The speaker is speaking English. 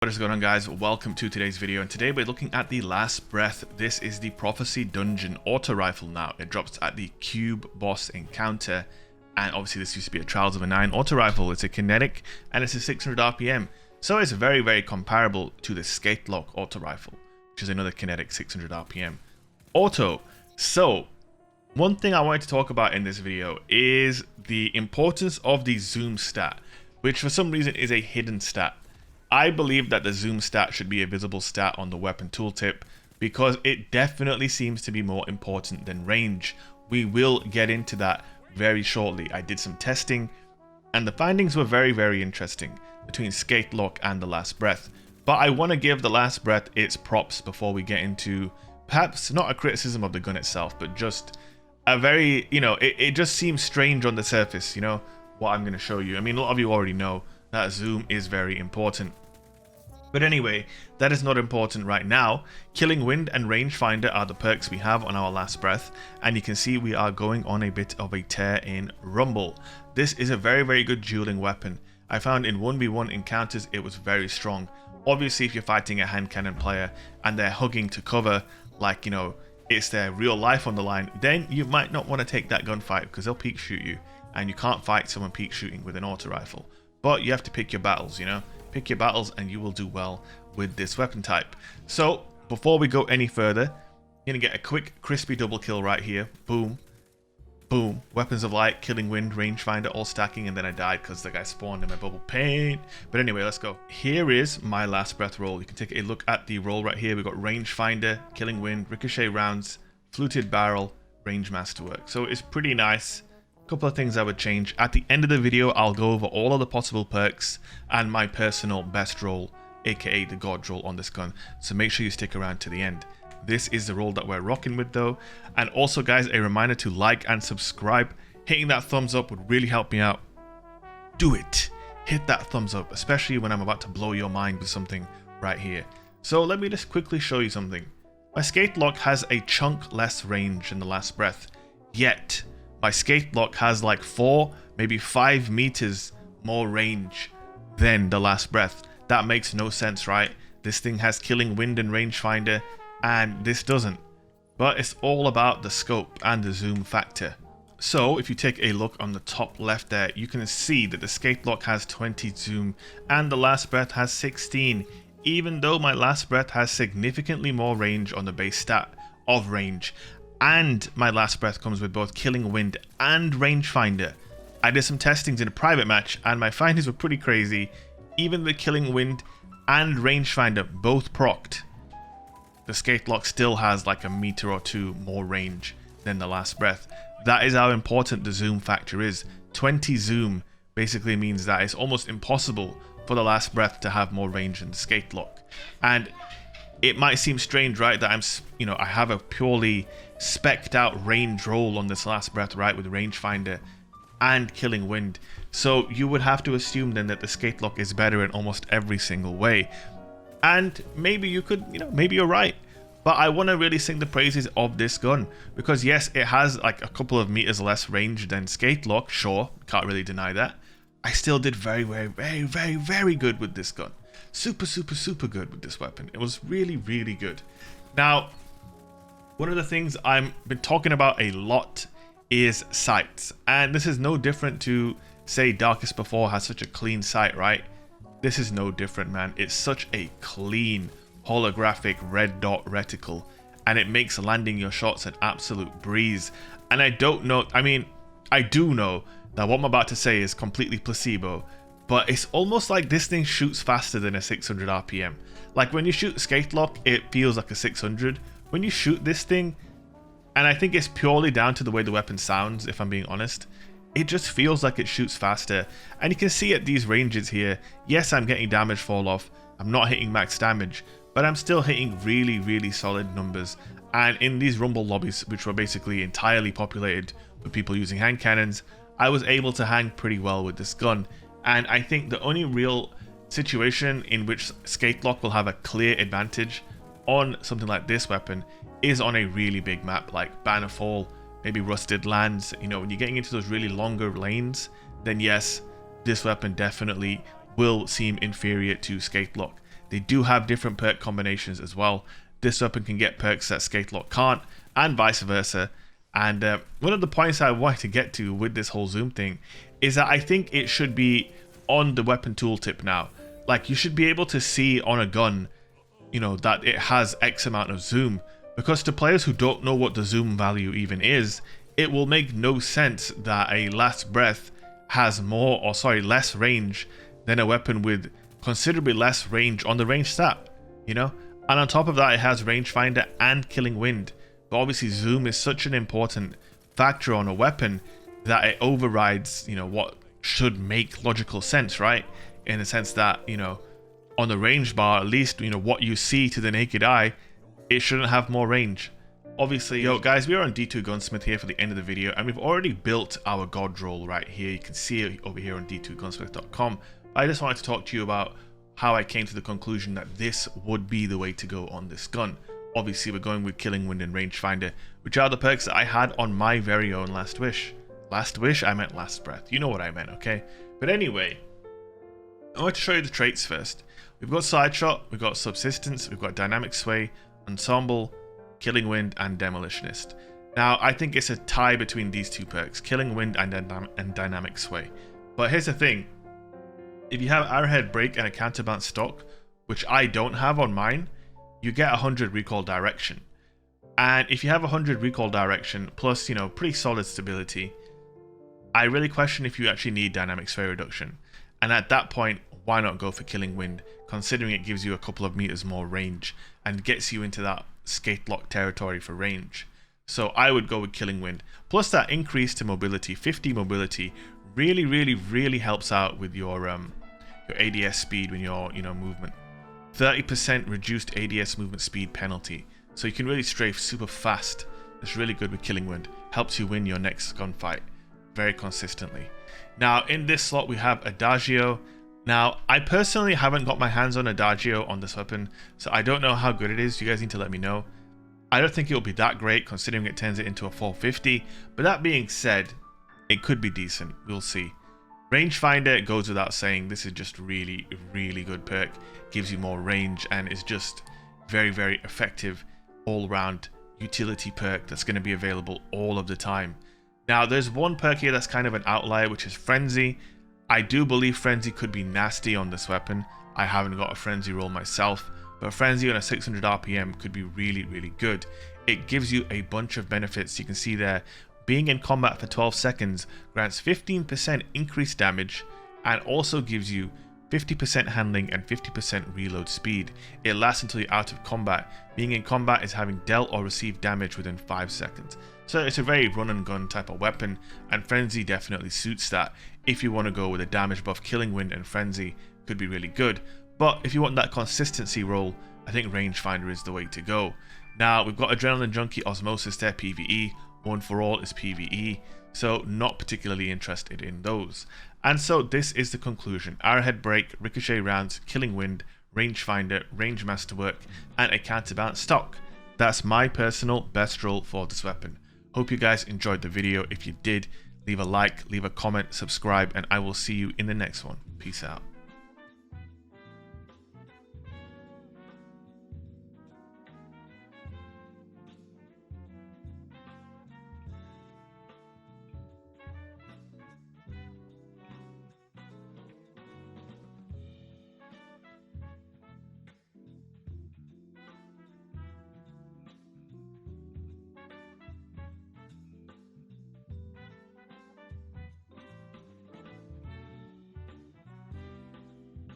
What is going on, guys? Welcome to today's video, and today we're looking at the Last Breath. This is the Prophecy Dungeon auto rifle now. It drops at the Cube boss encounter, and obviously this used to be a Trials of a 9 auto rifle. It's a kinetic and it's a 600 RPM, so it's very comparable to the Skate Lock auto rifle, which is another kinetic 600 RPM auto. So one thing I wanted to talk about in this video is the importance of the zoom stat, which for some reason is a hidden stat. I believe that the zoom stat should be a visible stat on the weapon tooltip because it definitely seems to be more important than range. We will get into that very shortly. I did some testing and the findings were very interesting between Skate Lock and the Last Breath. But I want to give the Last Breath its props before we get into perhaps not a criticism of the gun itself, but just a very, it just seems strange on the surface, what I'm going to show you. I mean, a lot of you already know that zoom is very important. But anyway, that is not important right now. Killing Wind and Rangefinder are the perks we have on our Last Breath, and you can see we are going on a bit of a tear in Rumble. This is a very good dueling weapon. I found in 1v1 encounters it was very strong. Obviously, if you're fighting a hand cannon player and they're hugging to cover, like, it's their real life on the line, then you might not want to take that gunfight because they'll peek shoot you, and you can't fight someone peek shooting with an auto rifle. But you have to pick your battles, Pick your battles and you will do well with this weapon type. So before we go any further, you're going to get a quick crispy double kill right here. Boom. Boom. Weapons of Light, Killing Wind, Rangefinder, all stacking, and then I died because the guy spawned in my bubble paint. But anyway, let's go. Here is my Last Breath roll. You can take a look at the roll right here. We've got Rangefinder, Killing Wind, Ricochet Rounds, Fluted Barrel, Range Masterwork. So it's pretty nice. Couple of things I would change. At the end of the video, I'll go over all of the possible perks and my personal best roll, aka the God roll on this gun. So make sure you stick around to the end. This is the roll that we're rocking with though. And also guys, a reminder to like and subscribe. Hitting that thumbs up would really help me out. Do it. Hit that thumbs up, especially when I'm about to blow your mind with something right here. So let me just quickly show you something. My Skate Lock has a chunk less range than the Last Breath, yet my Skate Lock has like 4, maybe 5 meters more range than the Last Breath. That makes no sense, right? This thing has Killing Wind and Rangefinder, and this doesn't. But it's all about the scope and the zoom factor. So if you take a look on the top left there, you can see that the Skate Lock has 20 zoom and the Last Breath has 16, even though my Last Breath has significantly more range on the base stat of range. And my Last Breath comes with both Killing Wind and Rangefinder. I did some testings in a private match and my findings were pretty crazy. Even the Killing Wind and Rangefinder both procced. The Skate Lock still has like a meter or 2 more range than the Last Breath. That is how important the zoom factor is. 20 zoom basically means that it's almost impossible for the Last Breath to have more range than the Skate Lock. And it might seem strange, right, that I have a purely specced out range roll on this Last Breath, right, with Rangefinder and Killing Wind. So you would have to assume then that the Skate Lock is better in almost every single way. And maybe you could, maybe you're right. But I want to really sing the praises of this gun because yes, it has like a couple of meters less range than Skate Lock, sure, can't really deny that. I still did very good with this gun. Super good with this weapon. It was really good. Now, one of the things I've been talking about a lot is sights, and this is no different to say Darkest Before has such a clean sight, right? This is no different, man. It's such a clean holographic red dot reticle, and it makes landing your shots an absolute breeze. And I do know that what I'm about to say is completely placebo, but it's almost like this thing shoots faster than a 600 RPM. Like when you shoot Skate Lock, it feels like a 600. When you shoot this thing, and I think it's purely down to the way the weapon sounds, if I'm being honest, it just feels like it shoots faster. And you can see at these ranges here, yes, I'm getting damage fall off. I'm not hitting max damage, but I'm still hitting really solid numbers. And in these Rumble lobbies, which were basically entirely populated with people using hand cannons, I was able to hang pretty well with this gun. And I think the only real situation in which Skate Lock will have a clear advantage on something like this weapon is on a really big map like Bannerfall, maybe Rusted Lands. When you're getting into those really longer lanes, then yes, this weapon definitely will seem inferior to Skate Lock. They do have different perk combinations as well. This weapon can get perks that Skatelock can't, and vice versa. And one of the points I wanted to get to with this whole zoom thing is that I think it should be on the weapon tooltip now. Like, you should be able to see on a gun, you know, that it has X amount of zoom, because to players who don't know what the zoom value even is, it will make no sense that a last breath has less range than a weapon with considerably less range on the range stat, you know. And on top of that, it has rangefinder and killing wind. But obviously zoom is such an important factor on a weapon that it overrides, you know, what should make logical sense, right? In the sense that, you know, on the range bar, at least, you know, what you see to the naked eye, it shouldn't have more range. Obviously, yo guys, we are on D2 Gunsmith here for the end of the video, and we've already built our god roll right here. You can see it over here on d2gunsmith.com. I just wanted to talk to you about how I came to the conclusion that this would be the way to go on this gun. Obviously, we're going with Killing Wind and Rangefinder, which are the perks that I had on my very own Last Wish. Last Wish? I meant Last Breath. You know what I meant, okay? But anyway, I want to show you the traits first. We've got Side Shot, we've got Subsistence, we've got Dynamic Sway, Ensemble, Killing Wind, and Demolitionist. Now, I think it's a tie between these two perks, Killing Wind and Dynamic Sway. But here's the thing. If you have Arrowhead Break and a Counterbalance stock, which I don't have on mine, you get 100 recoil direction. And if you have 100 recoil direction plus, you know, pretty solid stability, I really question if you actually need dynamic sway reduction. And at that point, why not go for Killing Wind, considering it gives you a couple of meters more range and gets you into that Skatelock territory for range. So I would go with Killing Wind. Plus that increase to mobility, 50 mobility, really helps out with your ADS speed when you're, you know, movement. 30% reduced ADS movement speed penalty, so you can really strafe super fast. It's really good with Killing Wind. Helps you win your next gunfight very consistently. Now in this slot we have Adagio. Now I personally haven't got my hands on Adagio on this weapon, so I don't know how good it is. You guys need to let me know. I don't think it will be that great considering it turns it into a 450, but that being said, it could be decent. We'll see. Rangefinder goes without saying. This is just really good perk. Gives you more range and is just very effective all-round utility perk that's going to be available all of the time. Now there's one perk here that's kind of an outlier, which is Frenzy. I do believe Frenzy could be nasty on this weapon. I haven't got a Frenzy roll myself, but Frenzy on a 600 RPM could be really good. It gives you a bunch of benefits. You can see there, being in combat for 12 seconds grants 15% increased damage and also gives you 50% handling and 50% reload speed. It lasts until you're out of combat. Being in combat is having dealt or received damage within 5 seconds. So it's a very run and gun type of weapon, and Frenzy definitely suits that. If you want to go with a damage buff, Killing Wind and Frenzy could be really good. But if you want that consistency roll, I think Rangefinder is the way to go. Now we've got Adrenaline Junkie, Osmosis there, PvE. One for All is PvE, so not particularly interested in those. And so this is the conclusion. Arrowhead Break, Ricochet Rounds, Killing Wind, Rangefinder, Range Masterwork, and a Counterbalance stock. That's my personal best roll for this weapon. Hope you guys enjoyed the video. If you did, leave a like, leave a comment, subscribe, and I will see you in the next one. Peace out.